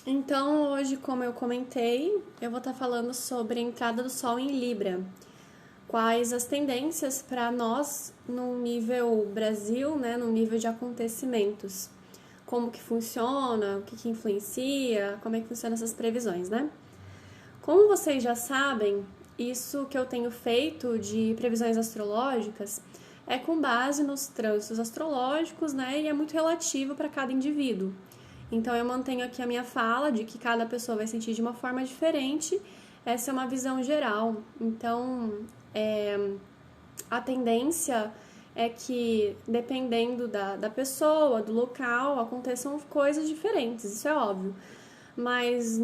Então, hoje, como eu comentei, eu vou estar falando sobre a entrada do Sol em Libra. Quais as tendências para nós no nível Brasil, né, no nível de acontecimentos. Como que funciona, o que influencia, como é que funcionam essas previsões, né? Como vocês já sabem, isso que eu tenho feito de previsões astrológicas é com base nos trânsitos astrológicos, né, e é muito relativo para cada indivíduo. Então eu mantenho aqui a minha fala de que cada pessoa vai sentir de uma forma diferente. Essa é uma visão geral. Então, a tendência é que, dependendo da pessoa, do local, aconteçam coisas diferentes, isso é óbvio. Mas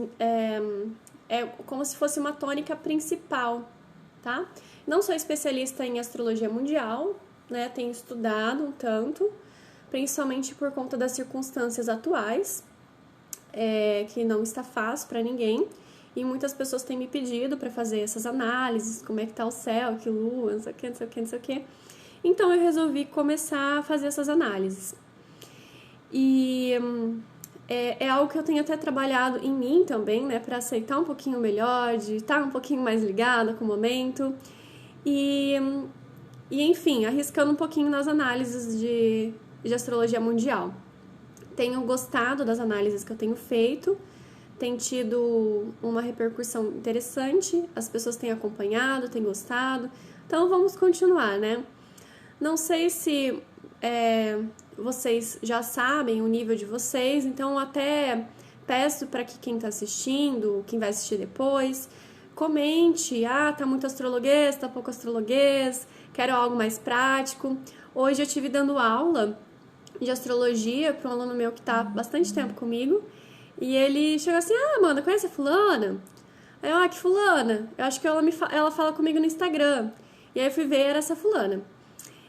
é como se fosse uma tônica principal, tá? Não sou especialista em astrologia mundial, né? Tenho estudado um tanto, principalmente por conta das circunstâncias atuais, que não está fácil para ninguém. E muitas pessoas têm me pedido para fazer essas análises, como é que tá o céu, que lua, não sei o que, não sei o que, não sei o que. Então eu resolvi começar a fazer essas análises. E é algo que eu tenho até trabalhado em mim também, né, para aceitar um pouquinho melhor, de estar um pouquinho mais ligada com o momento. E enfim, arriscando um pouquinho nas análises de astrologia mundial. Tenho gostado das análises que eu tenho feito, tem tido uma repercussão interessante, as pessoas têm acompanhado, têm gostado, então vamos continuar, né? Não sei se vocês já sabem o nível de vocês, então até peço para que quem está assistindo, quem vai assistir depois, comente, tá muito astrologuês, tá pouco astrologuês, quero algo mais prático. Hoje eu estive dando aula de astrologia para um aluno meu que está há bastante tempo comigo, e ele chegou assim, Amanda, conhece a fulana? Aí eu, que fulana? Eu acho que ela fala comigo no Instagram. E aí eu fui ver, era essa fulana.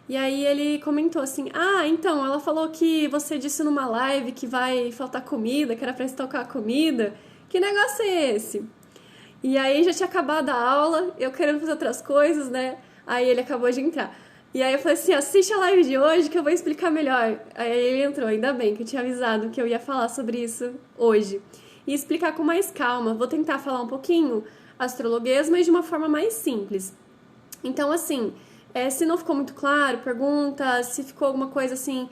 E aí ele comentou assim, então, ela falou que você disse numa live que vai faltar comida, que era pra estocar a comida. Que negócio é esse? E aí já tinha acabado a aula, eu querendo fazer outras coisas, né? Aí ele acabou de entrar. E aí eu falei assim, assiste a live de hoje que eu vou explicar melhor. Aí ele entrou, ainda bem que eu tinha avisado que eu ia falar sobre isso hoje. E explicar com mais calma. Vou tentar falar um pouquinho astrologuês, mas de uma forma mais simples. Então, assim, se não ficou muito claro, pergunta. Se ficou alguma coisa assim,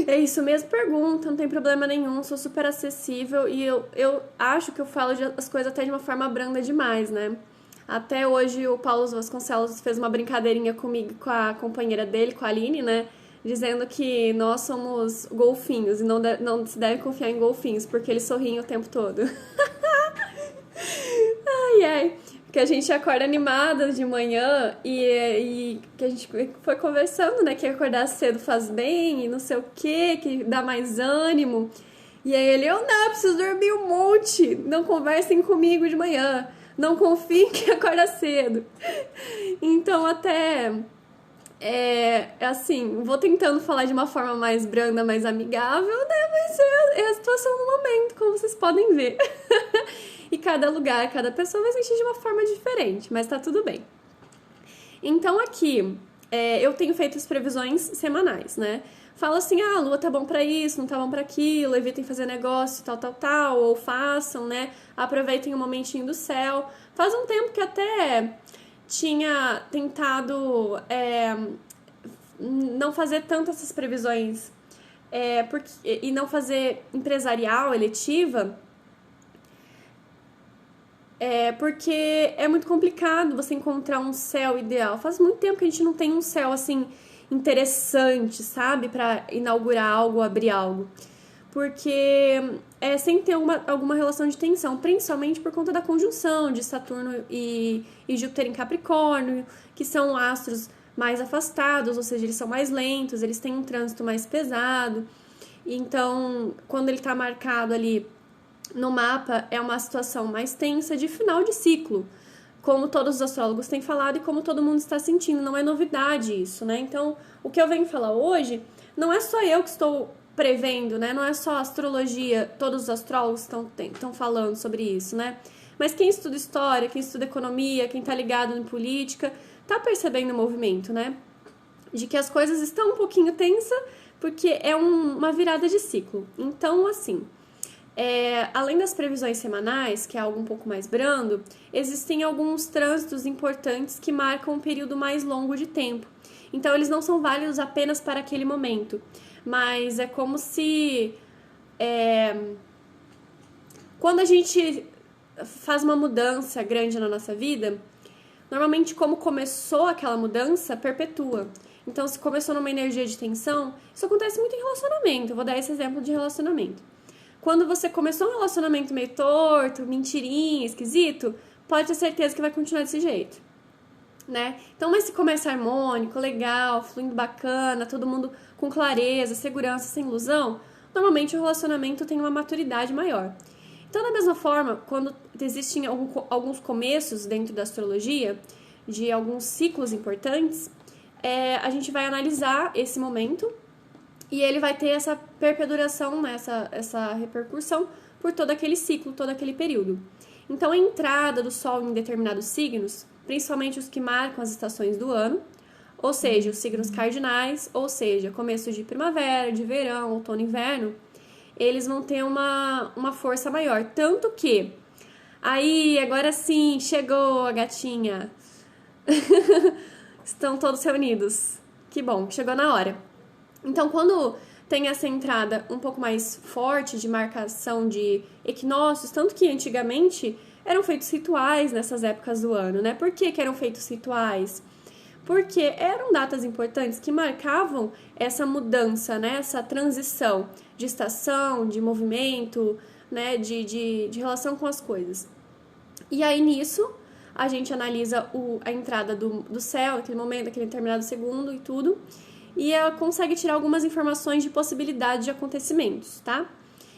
é isso mesmo, pergunta, não tem problema nenhum, sou super acessível. E eu acho que eu falo as coisas até de uma forma branda demais, né? Até hoje o Paulo Vasconcelos fez uma brincadeirinha comigo, com a companheira dele, com a Aline, né? Dizendo que nós somos golfinhos e não se deve confiar em golfinhos, porque eles sorriem o tempo todo. Ai, ai. Que a gente acorda animada de manhã e que a gente foi conversando, né? Que acordar cedo faz bem e não sei o que dá mais ânimo. E aí ele, eu preciso dormir um monte. Não conversem comigo de manhã. Não confiem que acorda cedo. Então até assim, vou tentando falar de uma forma mais branda, mais amigável, né? Mas é a situação do momento, como vocês podem ver. E cada lugar, cada pessoa vai sentir de uma forma diferente, mas tá tudo bem. Então aqui, eu tenho feito as previsões semanais, né? Fala assim, a lua tá bom pra isso, não tá bom pra aquilo, evitem fazer negócio, tal, ou façam, né? Aproveitem o momentinho do céu. Faz um tempo que até tinha tentado não fazer tanto essas previsões e não fazer empresarial, eletiva, porque é muito complicado você encontrar um céu ideal. Faz muito tempo que a gente não tem um céu assim interessante, sabe? Para inaugurar algo, abrir algo. Porque sem ter alguma relação de tensão, principalmente por conta da conjunção de Saturno e Júpiter em Capricórnio, que são astros mais afastados, ou seja, eles são mais lentos, eles têm um trânsito mais pesado. Então, quando ele está marcado ali no mapa, é uma situação mais tensa de final de ciclo, como todos os astrólogos têm falado e como todo mundo está sentindo. Não é novidade isso, né? Então, o que eu venho falar hoje não é só eu que estou prevendo, né? Não é só a astrologia, todos os astrólogos estão falando sobre isso, né? Mas quem estuda história, quem estuda economia, quem está ligado em política, tá percebendo o movimento, né? De que as coisas estão um pouquinho tensas, porque é uma virada de ciclo. Então, assim, Além das previsões semanais, que é algo um pouco mais brando, existem alguns trânsitos importantes que marcam um período mais longo de tempo. Então, eles não são válidos apenas para aquele momento, mas é como se... quando a gente faz uma mudança grande na nossa vida, normalmente como começou aquela mudança, perpetua. Então, se começou numa energia de tensão, isso acontece muito em relacionamento. Eu vou dar esse exemplo de relacionamento. Quando você começou um relacionamento meio torto, mentirinha, esquisito, pode ter certeza que vai continuar desse jeito, né? Então, mas se começa harmônico, legal, fluindo bacana, todo mundo com clareza, segurança, sem ilusão, normalmente o relacionamento tem uma maturidade maior. Então, da mesma forma, quando existem alguns começos dentro da astrologia, de alguns ciclos importantes, a gente vai analisar esse momento e ele vai ter essa perpeduração, né, essa repercussão por todo aquele ciclo, todo aquele período. Então, a entrada do Sol em determinados signos, principalmente os que marcam as estações do ano, ou seja, os signos cardinais, ou seja, começo de primavera, de verão, outono e inverno, eles vão ter uma força maior. Tanto que, aí, agora sim, chegou a gatinha. Estão todos reunidos. Que bom, chegou na hora. Então, quando tem essa entrada um pouco mais forte de marcação de equinócios, tanto que antigamente eram feitos rituais nessas épocas do ano, né? Por que eram feitos rituais? Porque eram datas importantes que marcavam essa mudança, né? Essa transição de estação, de movimento, né? De relação com as coisas. E aí, nisso, a gente analisa a entrada do céu, naquele momento, naquele determinado segundo e tudo, e ela consegue tirar algumas informações de possibilidade de acontecimentos, tá?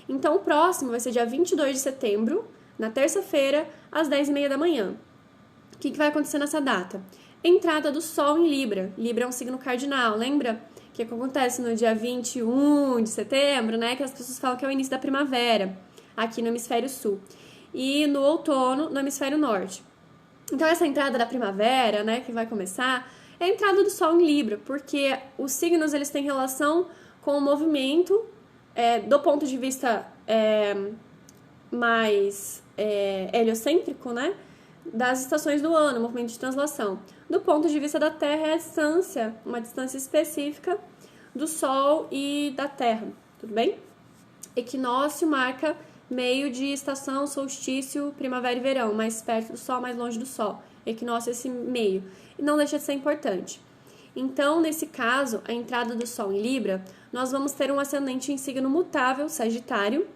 Então, o próximo vai ser dia 22 de setembro, na terça-feira, às 10h30 da manhã. O que vai acontecer nessa data? Entrada do Sol em Libra. Libra é um signo cardinal, lembra? Que acontece no dia 21 de setembro, né? Que as pessoas falam que é o início da primavera, aqui no hemisfério sul. E no outono, no hemisfério norte. Então, essa entrada da primavera, né, que vai começar, é a entrada do Sol em Libra, porque os signos eles têm relação com o movimento, do ponto de vista mais heliocêntrico, né, das estações do ano, movimento de translação. Do ponto de vista da Terra, é a distância, uma distância específica do Sol e da Terra, tudo bem? Equinócio marca meio de estação, solstício, primavera e verão, mais perto do Sol, mais longe do Sol. Equinócio é esse meio. E não deixa de ser importante. Então, nesse caso, a entrada do Sol em Libra, nós vamos ter um ascendente em signo mutável, Sagitário,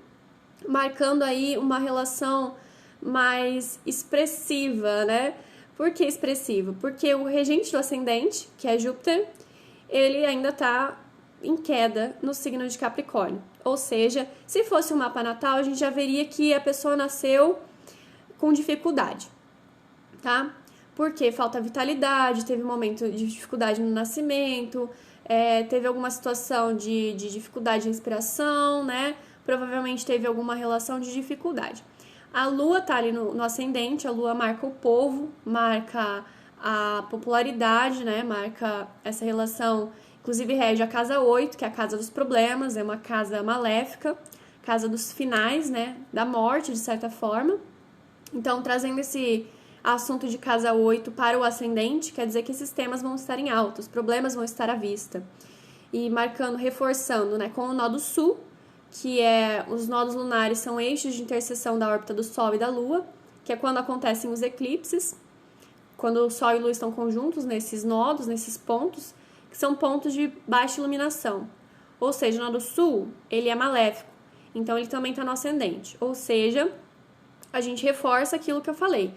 marcando aí uma relação mais expressiva, né? Por que expressiva? Porque o regente do ascendente, que é Júpiter, ele ainda está em queda no signo de Capricórnio. Ou seja, se fosse um mapa natal, a gente já veria que a pessoa nasceu com dificuldade, tá? Porque falta vitalidade, teve um momento de dificuldade no nascimento, teve alguma situação de dificuldade de inspiração, né? Provavelmente teve alguma relação de dificuldade. A Lua tá ali no ascendente, a Lua marca o povo, marca a popularidade, né? Marca essa relação, inclusive rege a casa 8, que é a casa dos problemas, é uma casa maléfica, casa dos finais, né? Da morte, de certa forma. Então, trazendo esse assunto de casa 8 para o ascendente, quer dizer que esses temas vão estar em alta, os problemas vão estar à vista. E marcando, reforçando, né, com o nó do sul, que os nodos lunares são eixos de interseção da órbita do Sol e da Lua, que é quando acontecem os eclipses, quando o Sol e a Lua estão conjuntos nesses nodos, nesses pontos, que são pontos de baixa iluminação. Ou seja, o nó do sul, ele é maléfico, então ele também está no ascendente. Ou seja, a gente reforça aquilo que eu falei.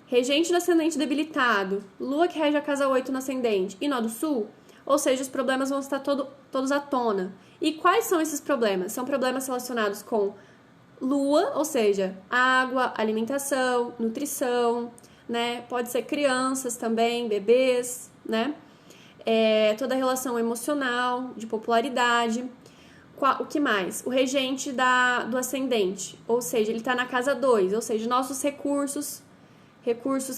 Regente do ascendente debilitado, Lua que rege a casa 8 no ascendente e nó do sul, ou seja, os problemas vão estar todos à tona. E quais são esses problemas? São problemas relacionados com Lua, ou seja, água, alimentação, nutrição, né? Pode ser crianças também, bebês, né? Toda a relação emocional, de popularidade. O que mais? O regente do ascendente, ou seja, ele está na casa 2, ou seja, nossos recursos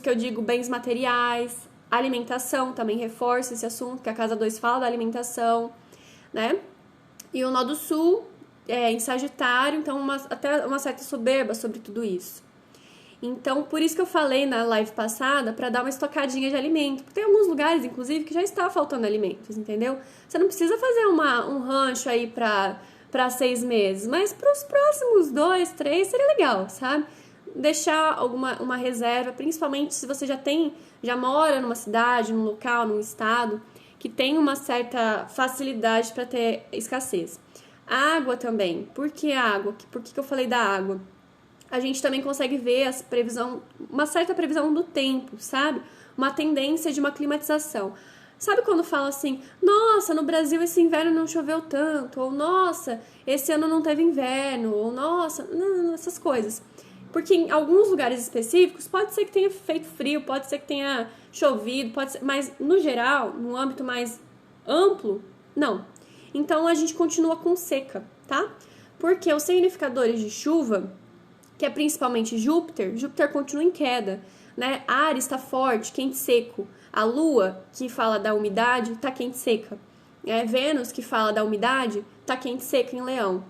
que eu digo bens materiais, alimentação, também reforça esse assunto, que a casa 2 fala da alimentação, né? E o nó do sul em Sagitário, então até uma certa soberba sobre tudo isso. Então, por isso que eu falei na live passada para dar uma estocadinha de alimento. Porque tem alguns lugares, inclusive, que já está faltando alimentos, entendeu? Você não precisa fazer um rancho aí para 6 meses, mas para os próximos 2, 3 seria legal, sabe? Deixar uma reserva, principalmente se você já mora numa cidade, num local, num estado, que tem uma certa facilidade para ter escassez. Água também. Por que água? Por que eu falei da água? A gente também consegue ver uma certa previsão do tempo, sabe? Uma tendência de uma climatização. Sabe quando fala assim, nossa, no Brasil esse inverno não choveu tanto, ou nossa, esse ano não teve inverno, ou nossa, não, essas coisas. Porque em alguns lugares específicos pode ser que tenha feito frio, pode ser que tenha chovido, mas no geral, no âmbito mais amplo, não. Então a gente continua com seca, tá? Porque os significadores de chuva, que é principalmente Júpiter continua em queda, né? Áries está forte, quente seco. A Lua, que fala da umidade, está quente seca. Vênus, que fala da umidade, está quente seca em Leão.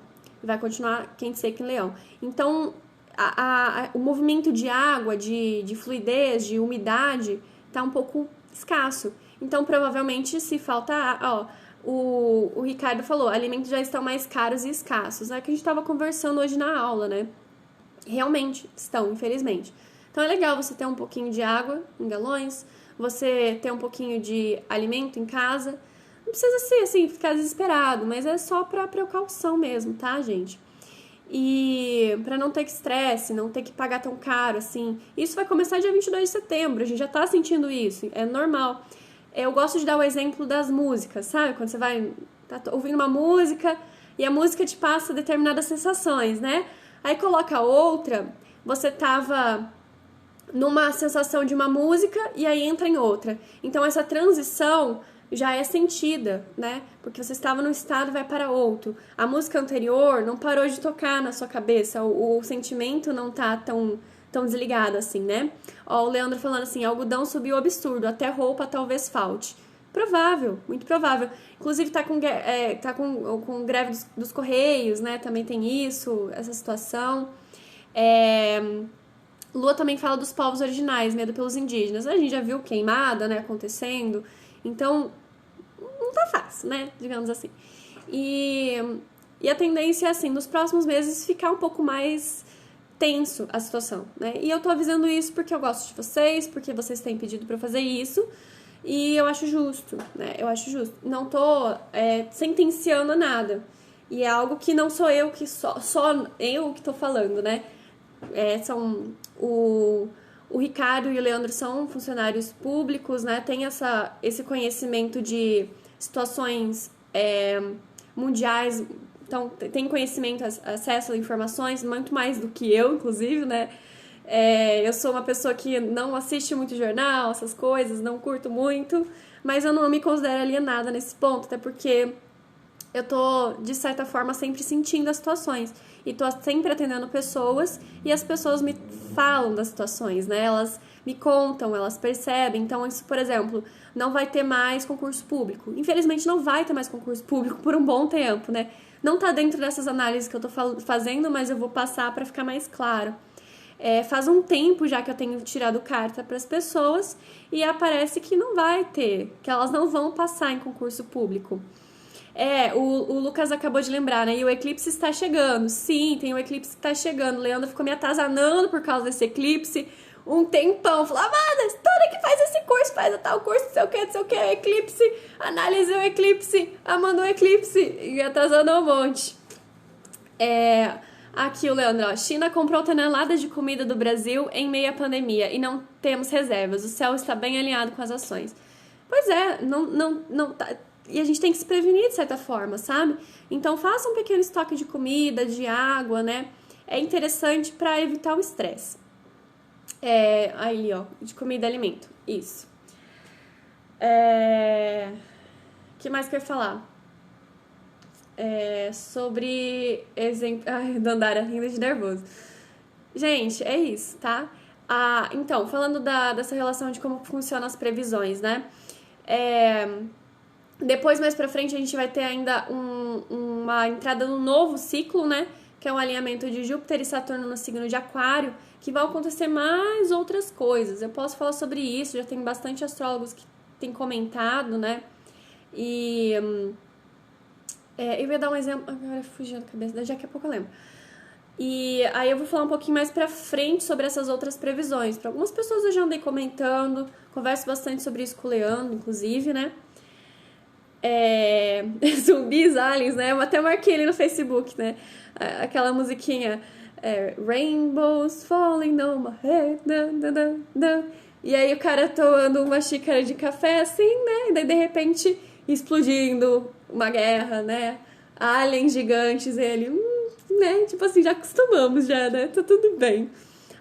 Vai continuar quente seca em Leão. Então, o movimento de água, de fluidez, de umidade, está um pouco escasso. Então, provavelmente, se falta... o Ricardo falou, alimentos já estão mais caros e escassos. É que a gente estava conversando hoje na aula, né? Realmente estão, infelizmente. Então é legal você ter um pouquinho de água em galões, você ter um pouquinho de alimento em casa. Não precisa ser assim, ficar desesperado, mas é só pra precaução mesmo, tá, gente? E pra não ter que estresse, não ter que pagar tão caro, assim. Isso vai começar dia 22 de setembro, a gente já tá sentindo isso, é normal. Eu gosto de dar o exemplo das músicas, sabe? Quando você tá ouvindo uma música e a música te passa determinadas sensações, né? Aí coloca outra, você tava numa sensação de uma música e aí entra em outra. Então essa transição já é sentida, né? Porque você estava num estado e vai para outro. A música anterior não parou de tocar na sua cabeça, o sentimento não tá tão desligado assim, né? Ó, o Leandro falando assim, algodão subiu absurdo, até roupa talvez falte. Provável, muito provável. Inclusive tá com greve dos Correios, né? Também tem isso, essa situação. Lua também fala dos povos originais, medo pelos indígenas. A gente já viu queimada, né, acontecendo. Então, não tá fácil, né? Digamos assim. E a tendência é, assim, nos próximos meses ficar um pouco mais tenso a situação, né? E eu tô avisando isso porque eu gosto de vocês, porque vocês têm pedido pra eu fazer isso. E eu acho justo, né? Eu acho justo. Não tô sentenciando nada. E é algo que não sou eu que só eu que tô falando, né? O Ricardo e o Leandro são funcionários públicos, né? Tem esse conhecimento de situações mundiais. Então, tem conhecimento, acesso a informações, muito mais do que eu, inclusive, né? Eu sou uma pessoa que não assiste muito jornal, essas coisas, não curto muito, mas eu não me considero alienada nesse ponto, até porque eu tô, de certa forma, sempre sentindo as situações e tô sempre atendendo pessoas e as pessoas me falam das situações, né? Elas me contam, elas percebem. Então, isso, por exemplo, não vai ter mais concurso público. Infelizmente, não vai ter mais concurso público por um bom tempo, né? Não tá dentro dessas análises que eu tô fazendo, mas eu vou passar para ficar mais claro. Faz um tempo já que eu tenho tirado carta para as pessoas e aparece que não vai ter, que elas não vão passar em concurso público. O Lucas acabou de lembrar, né? E o eclipse está chegando. Sim, tem o eclipse que está chegando. O Leandro ficou me atazanando por causa desse eclipse um tempão. Falou, Amanda, toda que faz esse curso, faz tal curso, não sei o que, eclipse, analise o eclipse, Amanda o eclipse. E atazando um monte. Aqui o Leandro, ó. China comprou toneladas de comida do Brasil em meio à pandemia e não temos reservas. O céu está bem alinhado com as ações. Pois é, não tá. E a gente tem que se prevenir de certa forma, sabe? Então faça um pequeno estoque de comida, de água, né? É interessante para evitar o estresse. Aí, ó, de comida e alimento. Isso. Que mais que eu ia falar? Sobre exemplo. Ai, Dandara rindo de nervoso. Gente, é isso, tá? Então, falando dessa relação de como funcionam as previsões, né? Depois, mais pra frente, a gente vai ter ainda uma entrada no novo ciclo, né? Que é um alinhamento de Júpiter e Saturno no signo de Aquário, que vai acontecer mais outras coisas. Eu posso falar sobre isso, já tem bastante astrólogos que têm comentado, né? E eu ia dar um exemplo, agora fugiu da cabeça, daqui a pouco eu lembro. E aí eu vou falar um pouquinho mais pra frente sobre essas outras previsões. Para algumas pessoas eu já andei comentando, converso bastante sobre isso com o Leandro, inclusive, né? Zumbis, aliens, né? Eu até marquei ele no Facebook, né? Aquela musiquinha Rainbows falling on my head, e aí o cara tomando uma xícara de café assim, né? E daí de repente explodindo uma guerra, né? Aliens gigantes, ele, né? Tipo assim, já acostumamos já, né? Tá tudo bem.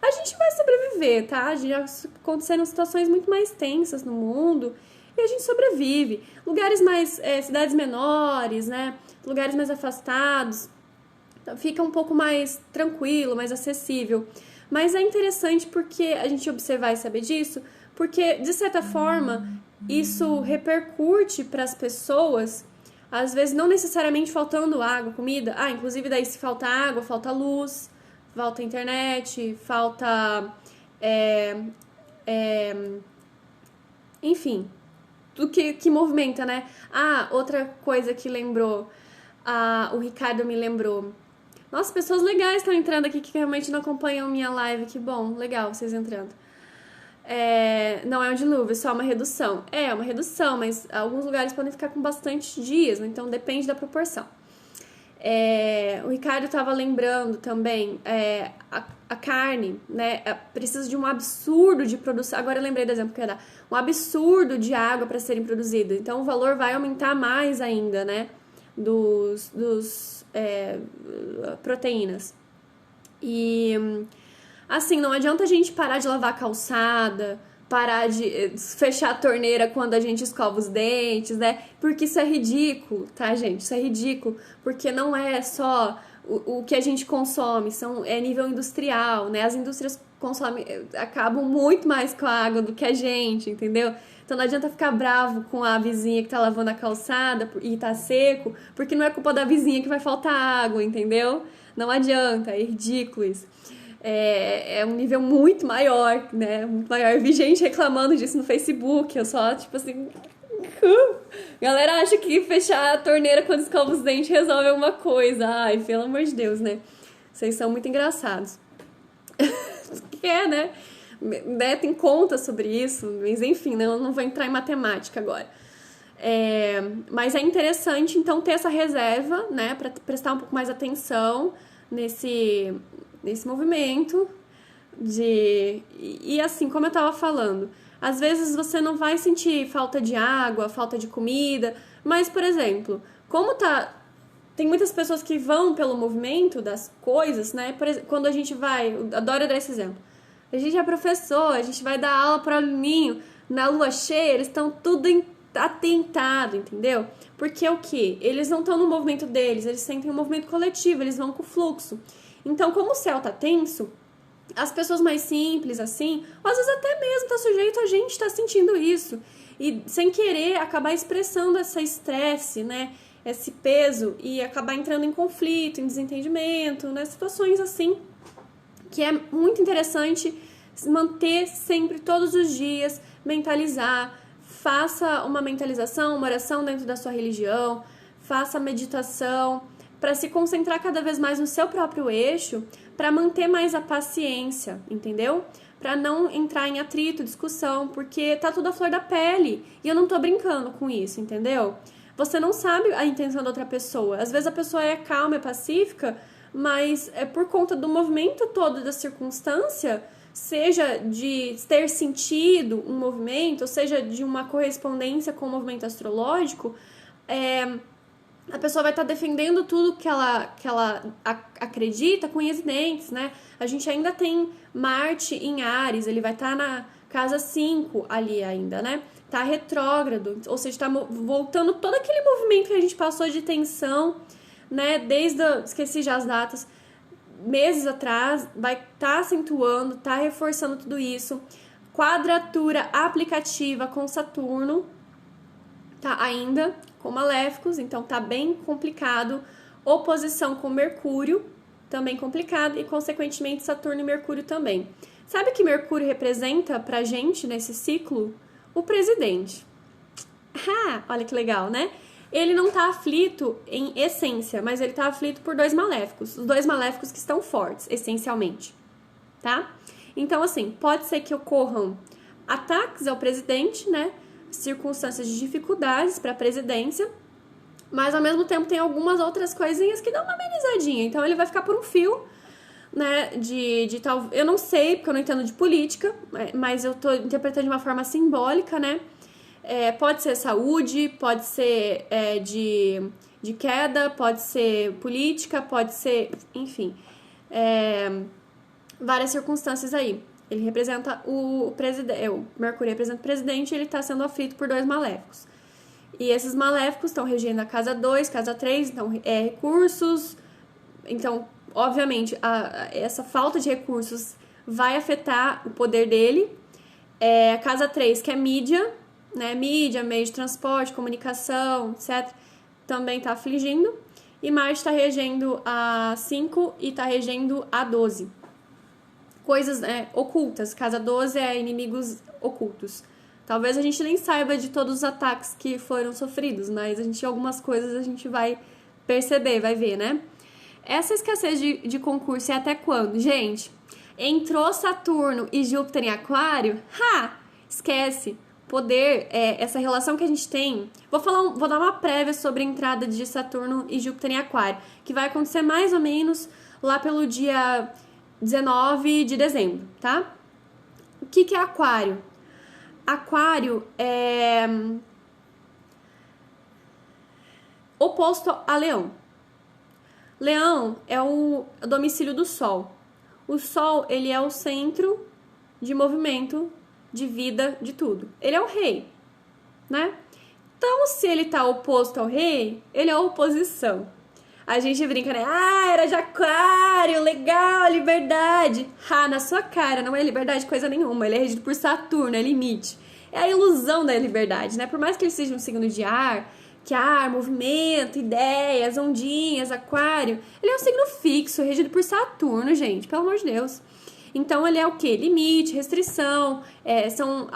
A gente vai sobreviver, tá? Já aconteceram situações muito mais tensas no mundo e a gente sobrevive. Lugares mais, cidades menores, né? Lugares mais afastados, fica um pouco mais tranquilo, mais acessível. Mas é interessante porque a gente observar e saber disso, porque, de certa forma, isso repercute para as pessoas, às vezes não necessariamente faltando água, comida. Inclusive daí se falta água, falta luz, falta internet, falta... enfim, tudo que movimenta, né? Outra coisa que lembrou, o Ricardo me lembrou. Nossa, pessoas legais estão entrando aqui que realmente não acompanham minha live. Que bom, legal vocês entrando. Não é um dilúvio, é só uma redução. É uma redução, mas alguns lugares podem ficar com bastante dias, né? Então depende da proporção. O Ricardo estava lembrando também, a carne, né? Precisa de um absurdo de produção. Agora eu lembrei do exemplo que eu ia dar. Um absurdo de água para serem produzidas. Então o valor vai aumentar mais ainda, né? Dos proteínas. E assim, não adianta a gente parar de lavar a calçada, parar de fechar a torneira quando a gente escova os dentes, né? Porque isso é ridículo, tá, gente? Isso é ridículo, porque não é só o que a gente consome, é nível industrial, né? As indústrias acabam muito mais com a água do que a gente, entendeu? Então não adianta ficar bravo com a vizinha que tá lavando a calçada e tá seco, porque não é culpa da vizinha que vai faltar água, entendeu? Não adianta, é ridículo isso. É um nível muito maior, né? Muito maior. Eu vi gente reclamando disso no Facebook, eu só, tipo assim... Galera acha que fechar a torneira quando escova os dentes resolve alguma coisa. Ai, pelo amor de Deus, né? Vocês são muito engraçados. Né? Tem conta sobre isso, mas enfim, não vou entrar em matemática agora. Mas é interessante, então, ter essa reserva, né? Pra prestar um pouco mais atenção nesse movimento e assim, como eu tava falando, às vezes você não vai sentir falta de água, falta de comida, mas, por exemplo, tem muitas pessoas que vão pelo movimento das coisas, né? Por exemplo, quando a gente vai, eu adoro dar esse exemplo, a gente é professor, a gente vai dar aula para aluninho, na lua cheia, eles estão tudo atentado, entendeu? Porque o quê? Eles não estão no movimento deles, eles sentem um movimento coletivo, eles vão com o fluxo. Então, como o céu tá tenso, as pessoas mais simples, assim, às vezes até mesmo tá sujeito a gente tá sentindo isso. E sem querer acabar expressando esse estresse, né? Esse peso e acabar entrando em conflito, em desentendimento, né? Situações assim, que é muito interessante manter sempre, todos os dias, mentalizar. Faça uma mentalização, uma oração dentro da sua religião, faça meditação, para se concentrar cada vez mais no seu próprio eixo, para manter mais a paciência, entendeu? Para não entrar em atrito, discussão, porque tá tudo à flor da pele, e eu não tô brincando com isso, entendeu? Você não sabe a intenção da outra pessoa, às vezes a pessoa é calma, é pacífica, mas é por conta do movimento todo da circunstância, seja de ter sentido um movimento, ou seja de uma correspondência com o movimento astrológico, a pessoa vai estar defendendo tudo que ela acredita com unhas e dentes, né? A gente ainda tem Marte em Áries, ele vai estar na casa 5 ali ainda, né? Tá retrógrado, ou seja, tá voltando todo aquele movimento que a gente passou de tensão, né? Esqueci já as datas, meses atrás, vai estar acentuando, tá reforçando tudo isso. Quadratura aplicativa com Saturno, tá ainda com maléficos, então tá bem complicado. Oposição com Mercúrio, também complicado, e consequentemente Saturno e Mercúrio também. Sabe o que Mercúrio representa pra gente nesse ciclo? O presidente. Olha que legal, né? Ele não tá aflito em essência, mas ele tá aflito por dois maléficos. Os dois maléficos que estão fortes, essencialmente, tá? Então, assim, pode ser que ocorram ataques ao presidente, né? Circunstâncias de dificuldades para a presidência, mas ao mesmo tempo tem algumas outras coisinhas que dão uma amenizadinha. Então ele vai ficar por um fio, né? De tal. Eu não sei, porque eu não entendo de política, mas eu tô interpretando de uma forma simbólica, né? Pode ser saúde, pode ser de queda, pode ser política, pode ser, enfim, várias circunstâncias aí. Ele representa o presidente, o Mercúrio representa o presidente e ele está sendo aflito por dois maléficos. E esses maléficos estão regendo a casa 2, casa 3, então recursos. Então, obviamente, essa falta de recursos vai afetar o poder dele. A casa 3, que é mídia, né? Mídia, meio de transporte, comunicação, etc., também está afligindo. E Marte está regendo a 5 e está regendo a 12. Coisas ocultas. Casa 12 é inimigos ocultos. Talvez a gente nem saiba de todos os ataques que foram sofridos, mas algumas coisas a gente vai perceber, vai ver, né? Essa escassez de concurso é até quando? Gente, entrou Saturno e Júpiter em Aquário, esquece. Poder, essa relação que a gente tem... Vou dar uma prévia sobre a entrada de Saturno e Júpiter em Aquário, que vai acontecer mais ou menos lá pelo dia 19 de dezembro, tá? O que é Aquário? Aquário é oposto a Leão. Leão é o domicílio do Sol. O Sol, ele é o centro de movimento, de vida, de tudo. Ele é o rei, né? Então, se ele tá oposto ao rei, ele é a oposição. A gente brinca, né? Era de Aquário, legal, liberdade. Na sua cara, não é liberdade coisa nenhuma. Ele é regido por Saturno, é limite. É a ilusão da liberdade, né? Por mais que ele seja um signo de ar, que ar, movimento, ideias, ondinhas, Aquário, ele é um signo fixo, regido por Saturno, gente, pelo amor de Deus. Então, ele é o quê? Limite, restrição, são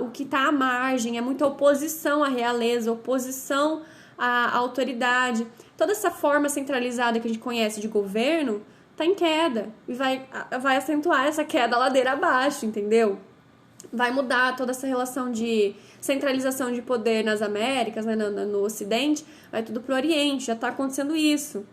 o que está à margem, é muita oposição à realeza, oposição à autoridade. Toda essa forma centralizada que a gente conhece de governo está em queda e vai acentuar essa queda ladeira abaixo, entendeu? Vai mudar toda essa relação de centralização de poder nas Américas, né, no Ocidente, vai tudo pro Oriente, já está acontecendo isso.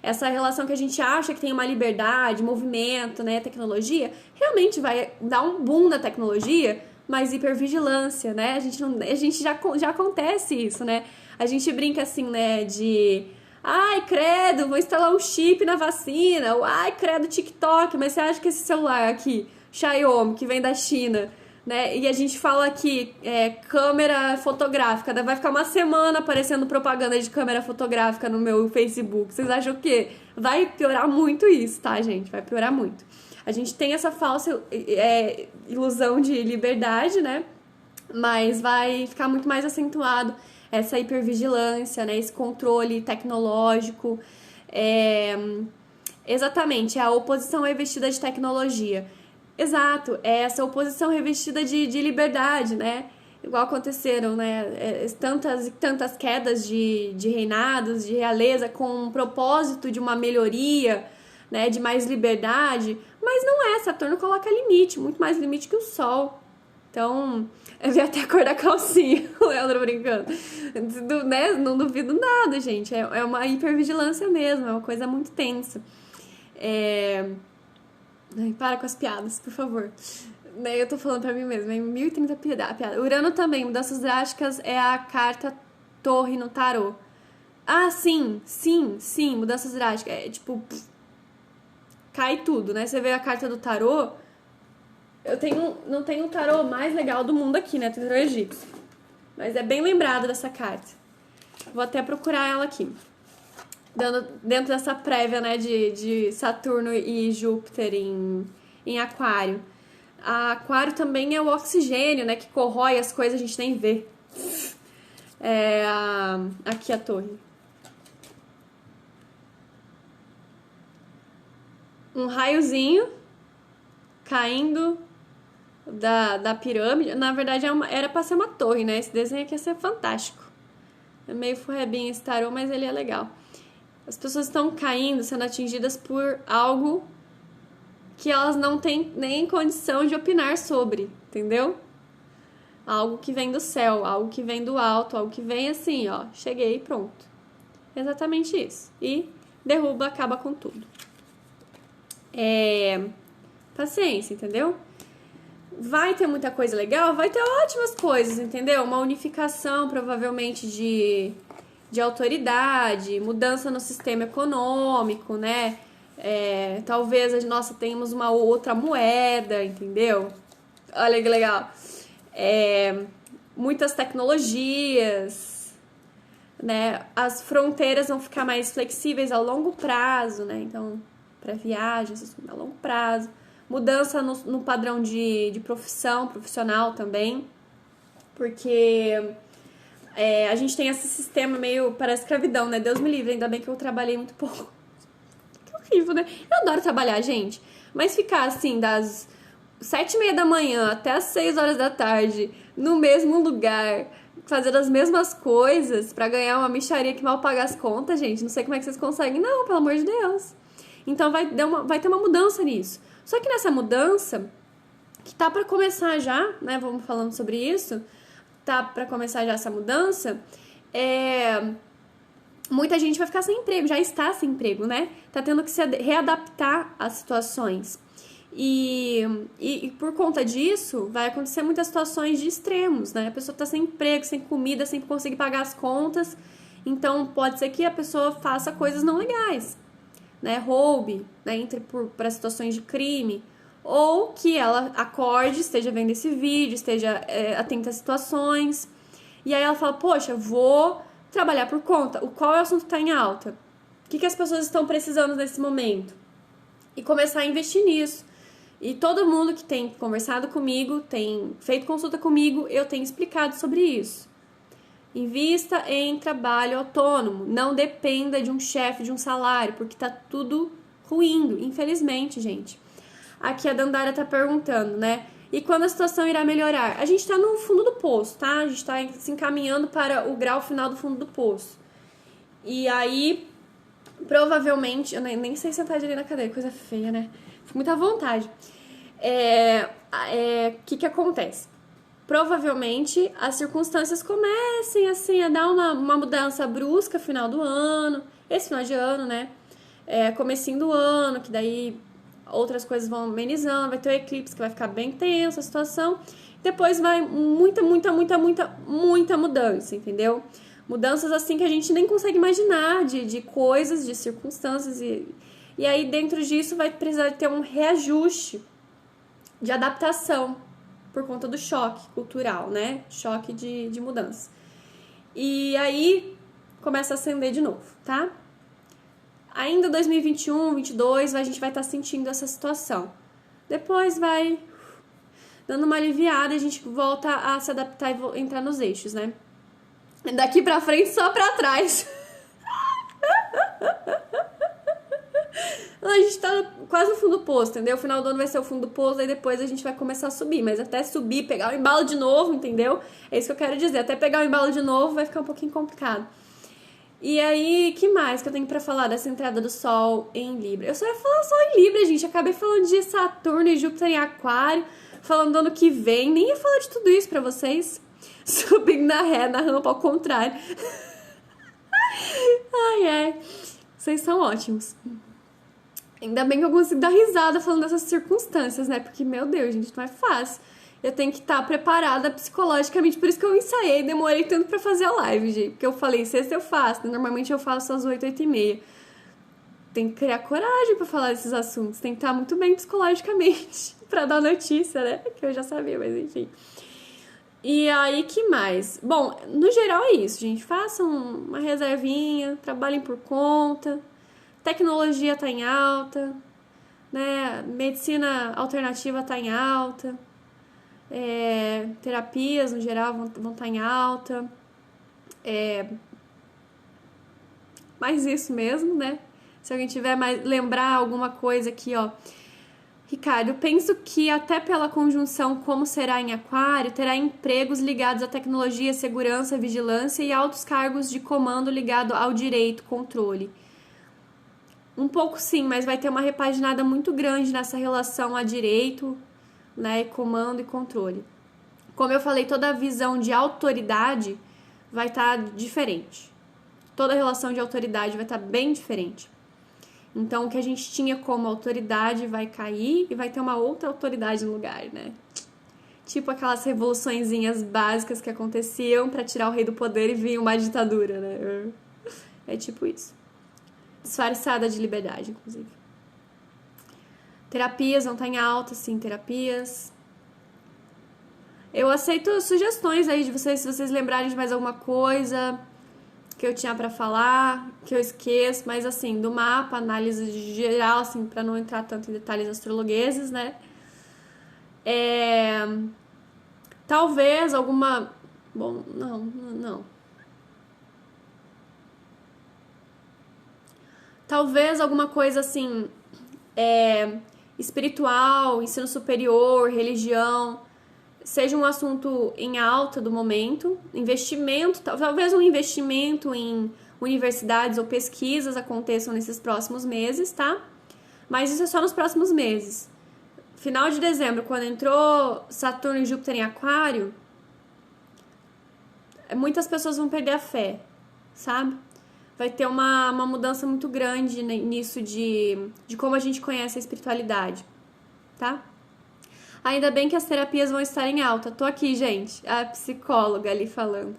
Essa relação que a gente acha que tem uma liberdade, movimento, né, tecnologia, realmente vai dar um boom na tecnologia, mas hipervigilância, né? A gente já acontece isso, né? A gente brinca assim, né, ai, credo, vou instalar um chip na vacina, ou ai, credo, TikTok, mas você acha que esse celular aqui, Xiaomi, que vem da China, né? E a gente fala aqui, câmera fotográfica, vai ficar uma semana aparecendo propaganda de câmera fotográfica no meu Facebook. Vocês acham o quê? Vai piorar muito isso, tá, gente? Vai piorar muito. A gente tem essa falsa ilusão de liberdade, né? Mas vai ficar muito mais acentuado essa hipervigilância, né? Esse controle tecnológico. Exatamente, a oposição revestida de tecnologia. Exato, é essa oposição revestida de liberdade, né? Igual aconteceram, né? Tantas quedas de reinados, de realeza, com um propósito de uma melhoria, né? De mais liberdade. Mas não é, Saturno coloca limite, muito mais limite que o Sol. Então, eu vi até a cor da calcinha, o Leandro brincando. Né? Não duvido nada, gente. É uma hipervigilância mesmo, é uma coisa muito tensa. Para com as piadas, por favor. Eu tô falando pra mim mesma, é 1030 piada. Urano também, mudanças drásticas, é a carta Torre no tarô. Sim, mudanças drásticas. Cai tudo, né? Você vê a carta do tarô. Não tenho o tarô mais legal do mundo aqui, né? Tem o tarô egípcio. Mas é bem lembrado dessa carta. Vou até procurar ela aqui. Dentro dessa prévia, né, de Saturno e Júpiter em Aquário. Aquário também é o oxigênio, né, que corrói as coisas, a gente nem vê. Aqui a torre. Um raiozinho caindo da pirâmide. Na verdade, era pra ser uma torre, né? Esse desenho aqui ia ser fantástico. É meio furrebinho esse tarô, mas ele é legal. As pessoas estão caindo, sendo atingidas por algo que elas não têm nem condição de opinar sobre, entendeu? Algo que vem do céu, algo que vem do alto, algo que vem assim, ó, cheguei e pronto. Exatamente isso. E derruba, acaba com tudo. Paciência, entendeu? Vai ter muita coisa legal? Vai ter ótimas coisas, entendeu? Uma unificação, provavelmente, de autoridade, mudança no sistema econômico, né? Talvez nós tenhamos uma outra moeda, entendeu? Olha que legal. Muitas tecnologias, né? As fronteiras vão ficar mais flexíveis a longo prazo, né? Então, para viagens, a longo prazo. Mudança no padrão de profissional também, porque a gente tem esse sistema meio para a escravidão, né? Deus me livre, ainda bem que eu trabalhei muito pouco. Que horrível, né? Eu adoro trabalhar, gente, mas ficar assim das 7:30 da manhã até as 6 horas da tarde no mesmo lugar, fazendo as mesmas coisas para ganhar uma mixaria que mal paga as contas, gente, não sei como é que vocês conseguem, não, pelo amor de Deus. Então vai ter uma mudança nisso. Só que nessa mudança, que tá para começar já, né, vamos falando sobre isso, tá para começar já essa mudança, muita gente vai ficar sem emprego, já está sem emprego, né? Tá tendo que se readaptar às situações. E por conta disso, vai acontecer muitas situações de extremos, né? A pessoa tá sem emprego, sem comida, sem conseguir pagar as contas, então pode ser que a pessoa faça coisas não legais, né, roube, né, entre para situações de crime, ou que ela acorde, esteja vendo esse vídeo, esteja atenta às situações, e aí ela fala, poxa, vou trabalhar por conta, qual é o assunto que está em alta? O que as pessoas estão precisando nesse momento? E começar a investir nisso. E todo mundo que tem conversado comigo, tem feito consulta comigo, eu tenho explicado sobre isso. Invista em trabalho autônomo, não dependa de um chefe, de um salário, porque tá tudo ruindo, infelizmente, gente. Aqui a Dandara tá perguntando, né? E quando a situação irá melhorar? A gente tá no fundo do poço, tá? A gente tá se encaminhando para o grau final do fundo do poço. E aí, provavelmente, eu nem sei sentar ali na cadeira, coisa feia, né? Fico muito à vontade. Que acontece? Provavelmente as circunstâncias comecem assim a dar uma mudança brusca no final do ano, esse final de ano, né? Comecinho do ano, que daí outras coisas vão amenizando, vai ter o eclipse que vai ficar bem tensa a situação. Depois vai muita mudança, entendeu? Mudanças assim que a gente nem consegue imaginar, de coisas, de circunstâncias. E aí dentro disso vai precisar ter um reajuste de adaptação por conta do choque cultural, né? Choque de mudança. E aí começa a acender de novo, tá? Ainda 2021, 2022, a gente vai estar sentindo essa situação. Depois vai dando uma aliviada, a gente volta a se adaptar e entrar nos eixos, né? Daqui pra frente, só pra trás. A gente tá quase no fundo do poço, entendeu? O final do ano vai ser o fundo do poço, aí depois a gente vai começar a subir. Mas até subir, pegar o embalo de novo, entendeu? É isso que eu quero dizer. Até pegar o embalo de novo vai ficar um pouquinho complicado. E aí, que mais que eu tenho pra falar dessa entrada do Sol em Libra? Eu só ia falar Sol em Libra, gente. Acabei falando de Saturno e Júpiter em Aquário, falando do ano que vem. Nem ia falar de tudo isso pra vocês. Subindo na rampa ao contrário. Ai. Vocês são ótimos. Ainda bem que eu consigo dar risada falando dessas circunstâncias, né? Porque, meu Deus, gente, não é fácil. Eu tenho que estar preparada psicologicamente, por isso que eu ensaiei, demorei tanto pra fazer a live, gente. Porque eu falei, sexta eu faço, né? Normalmente eu faço às 8, 8:30. Tem que criar coragem pra falar desses assuntos, tem que estar muito bem psicologicamente pra dar notícia, né? Que eu já sabia, mas enfim. E aí, que mais? Bom, no geral é isso, gente. Façam uma reservinha, trabalhem por conta. Tecnologia tá em alta, né? Medicina alternativa tá em alta. Terapias, no geral, vão estar em alta. Mais isso mesmo, né? Se alguém tiver mais lembrar alguma coisa aqui, ó. Ricardo, eu penso que até pela conjunção como será em Aquário, terá empregos ligados à tecnologia, segurança, vigilância e altos cargos de comando ligado ao direito, controle. Um pouco sim, mas vai ter uma repaginada muito grande nessa relação a direito, né, comando e controle. Como eu falei, toda a visão de autoridade vai estar diferente. Toda a relação de autoridade vai estar bem diferente. Então, o que a gente tinha como autoridade vai cair e vai ter uma outra autoridade no lugar, né? Tipo aquelas revoluçõezinhas básicas que aconteciam para tirar o rei do poder e vir uma ditadura, né? É tipo isso. Disfarçada de liberdade, inclusive. Terapias vão estar em alta, sim, terapias. Eu aceito sugestões aí de vocês, se vocês lembrarem de mais alguma coisa que eu tinha pra falar, que eu esqueço, mas assim, do mapa, análise geral, assim, pra não entrar tanto em detalhes astrologueses, né? Talvez alguma... Bom, não. Talvez alguma coisa assim, espiritual, ensino superior, religião, seja um assunto em alta do momento, investimento, talvez um investimento em universidades ou pesquisas aconteçam nesses próximos meses, tá? Mas isso é só nos próximos meses. Final de dezembro, quando entrou Saturno e Júpiter em Aquário, muitas pessoas vão perder a fé, sabe? Vai ter uma mudança muito grande nisso de como a gente conhece a espiritualidade, tá? Ainda bem que as terapias vão estar em alta. Tô aqui, gente, a psicóloga ali falando.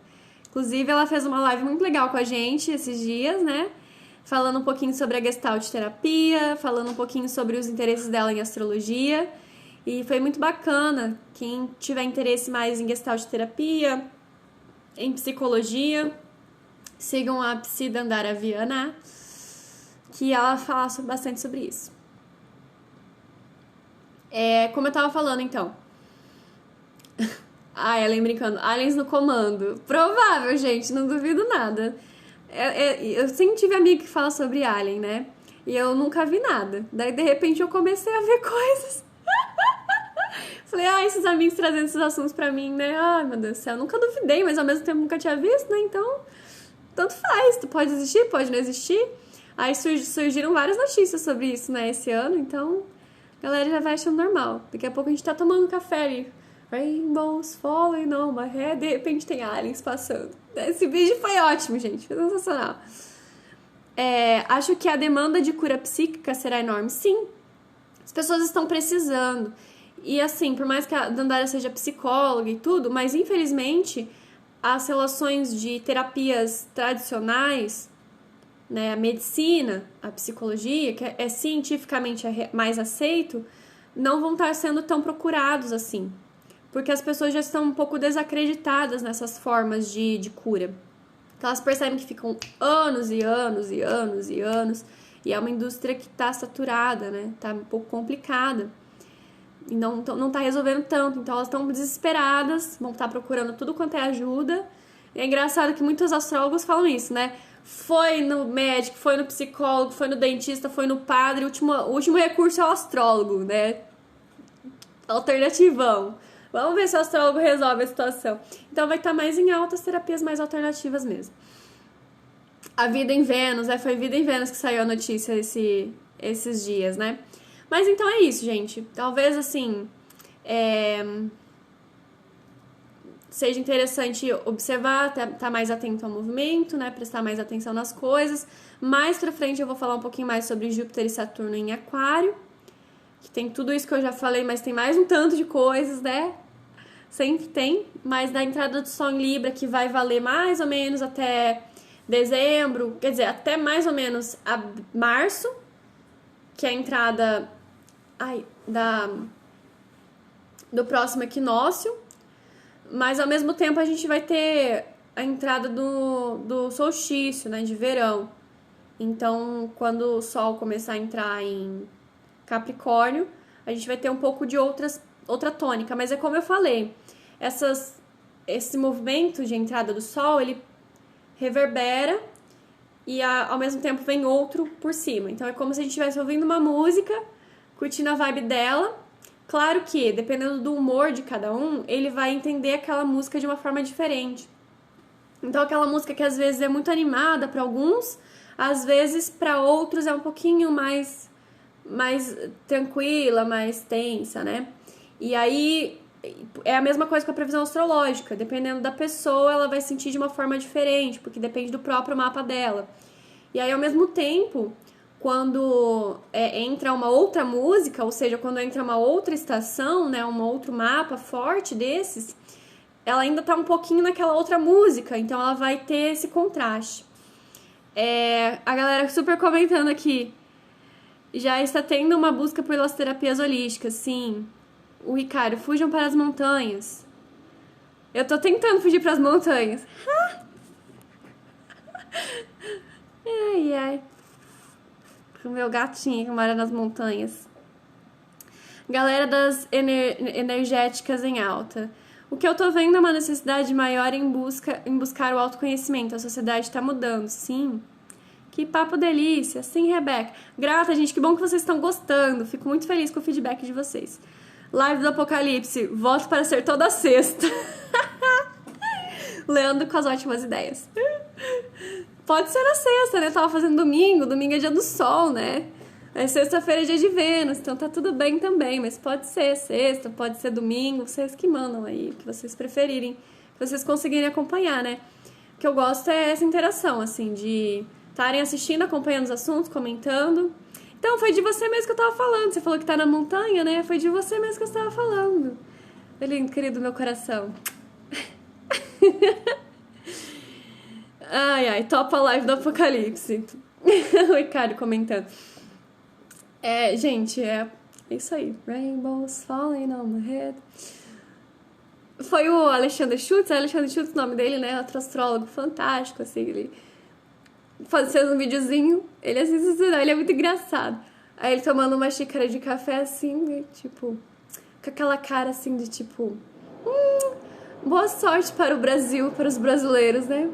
Inclusive, ela fez uma live muito legal com a gente esses dias, né? Falando um pouquinho sobre a Gestalt terapia, falando um pouquinho sobre os interesses dela em astrologia. E foi muito bacana. Quem tiver interesse mais em Gestalt terapia, em psicologia, sigam a Psi Dandara Viana, que ela fala bastante sobre isso. Como eu tava falando, então. Ellen brincando. Aliens no comando. Provável, gente. Não duvido nada. Eu sempre tive amigo que fala sobre Alien, né? E eu nunca vi nada. Daí, de repente, eu comecei a ver coisas. Falei, esses amigos trazendo esses assuntos pra mim, né? Ai, meu Deus do céu. Eu nunca duvidei, mas ao mesmo tempo nunca tinha visto, né? Então, tanto faz. Tu pode existir, pode não existir. Aí surgiram várias notícias sobre isso, né? Esse ano, então... A galera já vai achando normal. Daqui a pouco a gente tá tomando café ali. Rainbows falling on my head. De repente tem aliens passando. Esse vídeo foi ótimo, gente. Foi sensacional. Acho que a demanda de cura psíquica será enorme. Sim. As pessoas estão precisando. E assim, por mais que a Dandara seja psicóloga e tudo, mas infelizmente as relações de terapias tradicionais, né, a medicina, a psicologia, que é cientificamente mais aceito, não vão estar sendo tão procurados assim, porque as pessoas já estão um pouco desacreditadas nessas formas de cura. Então elas percebem que ficam anos e anos e anos e anos, e é uma indústria que está saturada, né, está um pouco complicada, e não está resolvendo tanto, então elas estão desesperadas, vão estar procurando tudo quanto é ajuda. E é engraçado que muitos astrólogos falam isso, né? Foi no médico, foi no psicólogo, foi no dentista, foi no padre, o último recurso é o astrólogo, né? Alternativão. Vamos ver se o astrólogo resolve a situação. Então vai estar mais em alta as terapias mais alternativas mesmo. A vida em Vênus, foi vida em Vênus que saiu a notícia esses dias, né? Mas então é isso, gente. Talvez, assim, seja interessante observar, estar mais atento ao movimento, né? Prestar mais atenção nas coisas. Mais pra frente eu vou falar um pouquinho mais sobre Júpiter e Saturno em Aquário, que tem tudo isso que eu já falei, mas tem mais um tanto de coisas, né? Sempre tem. Mas da entrada do Sol em Libra, que vai valer mais ou menos até dezembro, quer dizer, até mais ou menos março, que é a entrada do próximo equinócio, mas ao mesmo tempo a gente vai ter a entrada do solstício, né, de verão. Então, quando o Sol começar a entrar em Capricórnio, a gente vai ter um pouco de outras outra tônica, mas é como eu falei, esse movimento de entrada do sol, ele reverbera e ao mesmo tempo vem outro por cima. Então é como se a gente estivesse ouvindo uma música, curtindo a vibe dela. Claro que, dependendo do humor de cada um, ele vai entender aquela música de uma forma diferente. Então aquela música que às vezes é muito animada para alguns, às vezes para outros é um pouquinho mais tranquila, mais tensa, né? E aí é a mesma coisa com a previsão astrológica. Dependendo da pessoa, ela vai sentir de uma forma diferente, porque depende do próprio mapa dela. E aí, ao mesmo tempo, quando entra uma outra música, ou seja, quando entra uma outra estação, né, um outro mapa forte desses, ela ainda tá um pouquinho naquela outra música, então ela vai ter esse contraste. A galera super comentando aqui, já está tendo uma busca pelas terapias holísticas, sim. O Ricardo, fujam para as montanhas. Eu tô tentando fugir para as montanhas. Ai, ai. O meu gatinho que mora nas montanhas. Galera das energéticas em alta. O que eu tô vendo é uma necessidade maior em buscar o autoconhecimento. A sociedade tá mudando, sim. Que papo delícia. Sim, Rebeca. Grata, gente, que bom que vocês estão gostando. Fico muito feliz com o feedback de vocês. Live do Apocalipse. Voto para ser toda sexta. Leandro com as ótimas ideias. Pode ser na sexta, né? Tava fazendo domingo. Domingo é dia do sol, né? Sexta-feira é dia de Vênus, então tá tudo bem também. Mas pode ser sexta, pode ser domingo. Vocês que mandam aí, o que vocês preferirem. Que vocês conseguirem acompanhar, né? O que eu gosto é essa interação, assim, de estarem assistindo, acompanhando os assuntos, comentando. Então, foi de você mesmo que eu tava falando. Você falou que tá na montanha, né? Foi de você mesmo que eu estava falando. Lindo, querido, meu coração. Ai, ai, topa a live do Apocalipse. O Ricardo comentando. Gente, é isso aí. Rainbows falling on my head. Foi o Alexandre Schutz, o nome dele, né? Outro astrólogo fantástico, assim, ele fazendo um videozinho, ele é muito engraçado. Aí ele tomando uma xícara de café assim, tipo, com aquela cara assim de tipo, boa sorte para o Brasil, para os brasileiros, né?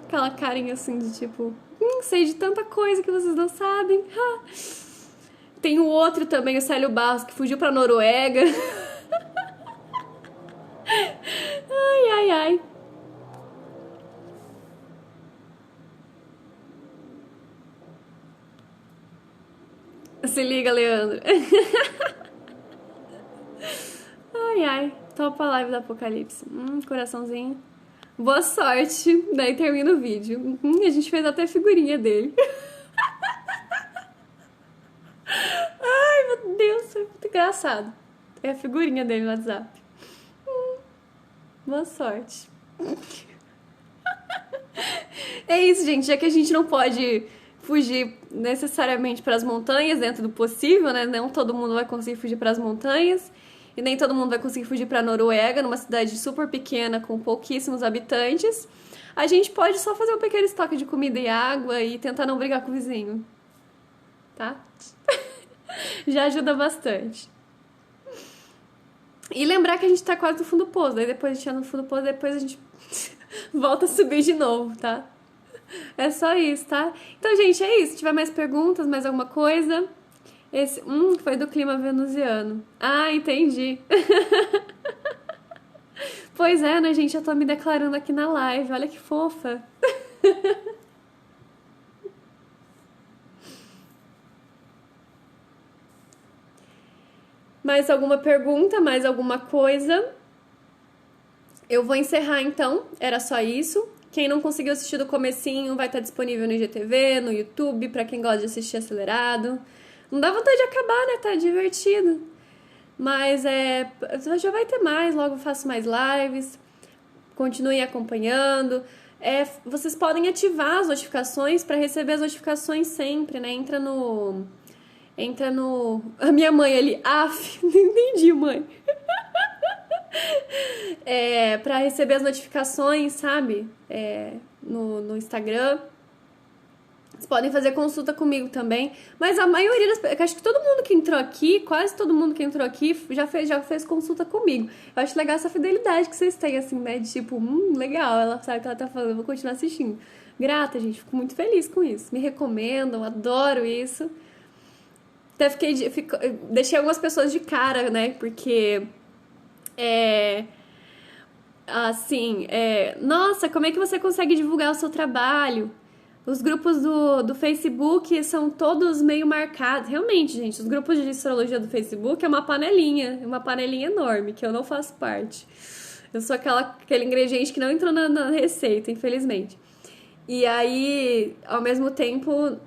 Aquela carinha assim de tipo, sei de tanta coisa que vocês não sabem. Tem o outro também, o Célio Barros, que fugiu pra Noruega. Ai, ai, ai. Se liga, Leandro. Ai, ai. Topa a live do Apocalipse. Coraçãozinho. Boa sorte. Daí termina o vídeo. A gente fez até figurinha dele. Ai, meu Deus. Foi muito engraçado. É a figurinha dele no WhatsApp. Boa sorte. É isso, gente. Já que a gente não pode fugir necessariamente para as montanhas, dentro do possível, né? Não todo mundo vai conseguir fugir para as montanhas. E nem todo mundo vai conseguir fugir para a Noruega, numa cidade super pequena, com pouquíssimos habitantes. A gente pode só fazer um pequeno estoque de comida e água e tentar não brigar com o vizinho. Tá? Já ajuda bastante. E lembrar que a gente tá quase no fundo do poço. Daí depois a gente anda no fundo do poço, depois a gente volta a subir de novo, tá? É só isso, tá? Então, gente, é isso. Se tiver mais perguntas, mais alguma coisa... Esse foi do clima venusiano. Ah, entendi. Pois é, né, gente? Eu tô me declarando aqui na live. Olha que fofa. Mais alguma pergunta? Mais alguma coisa? Eu vou encerrar, então. Era só isso. Quem não conseguiu assistir do comecinho vai estar disponível no IGTV, no YouTube, pra quem gosta de assistir acelerado. Não dá vontade de acabar, né? Tá divertido. Mas já vai ter mais, logo eu faço mais lives. Continuem acompanhando. Vocês podem ativar as notificações para receber as notificações sempre, né? Entra no... A minha mãe ali... Não entendi, mãe. Para receber as notificações, sabe? No Instagram. Vocês podem fazer consulta comigo também. Mas a maioria das pessoas, acho que todo mundo que entrou aqui, quase todo mundo que entrou aqui, já fez consulta comigo. Eu acho legal essa fidelidade que vocês têm, assim, né? De tipo, legal, ela sabe o que ela tá falando, eu vou continuar assistindo. Grata, gente, fico muito feliz com isso. Me recomendam, adoro isso. Até deixei algumas pessoas de cara, né? Porque nossa, como é que você consegue divulgar o seu trabalho? Os grupos do Facebook são todos meio marcados. Realmente, gente, os grupos de astrologia do Facebook é uma panelinha enorme, que eu não faço parte. Eu sou aquele ingrediente que não entrou na receita, infelizmente. E aí, ao mesmo tempo,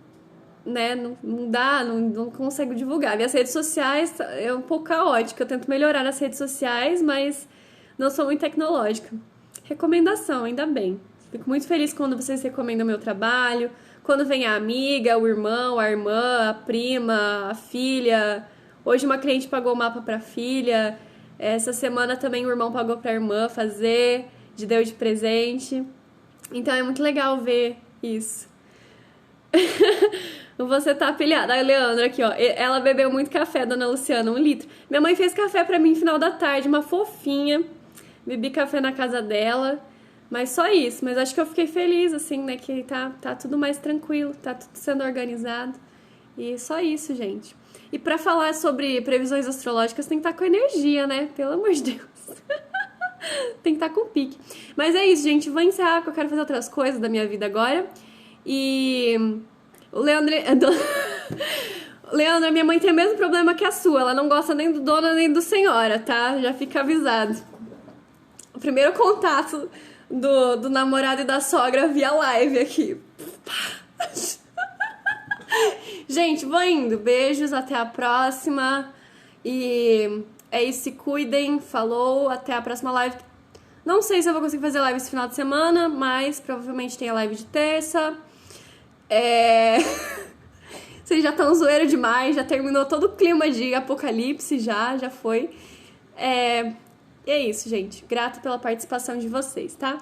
né, não consigo divulgar. Minhas redes sociais é um pouco caótica. Eu tento melhorar nas redes sociais, mas não sou muito tecnológica. Recomendação, ainda bem. Fico muito feliz quando vocês recomendam meu trabalho, quando vem a amiga, o irmão, a irmã, a prima, a filha. Hoje uma cliente pagou o mapa pra filha. Essa semana também o irmão pagou pra irmã fazer, deu de presente. Então é muito legal ver isso. Você tá pilhada. A Leandra aqui, ó. Ela bebeu muito café, dona Luciana, 1 litro. Minha mãe fez café pra mim no final da tarde, uma fofinha. Bebi café na casa dela. Mas só isso. Mas acho que eu fiquei feliz, assim, né? Que tá tudo mais tranquilo, tá tudo sendo organizado. E só isso, gente. E pra falar sobre previsões astrológicas, tem que estar com energia, né? Pelo amor de Deus. Tem que estar com pique. Mas é isso, gente. Vou encerrar, porque eu quero fazer outras coisas da minha vida agora. E o Leandro, minha mãe tem o mesmo problema que a sua. Ela não gosta nem do dona nem do senhora, tá? Já fica avisado. O primeiro contato do namorado e da sogra via live aqui. Gente, vou indo. Beijos, até a próxima. E é isso, se cuidem. Falou, até a próxima live. Não sei se eu vou conseguir fazer live esse final de semana, mas provavelmente tem a live de terça. Vocês já estão zoeiro demais, já terminou todo o clima de apocalipse, já foi. É isso, gente. Grata pela participação de vocês, tá?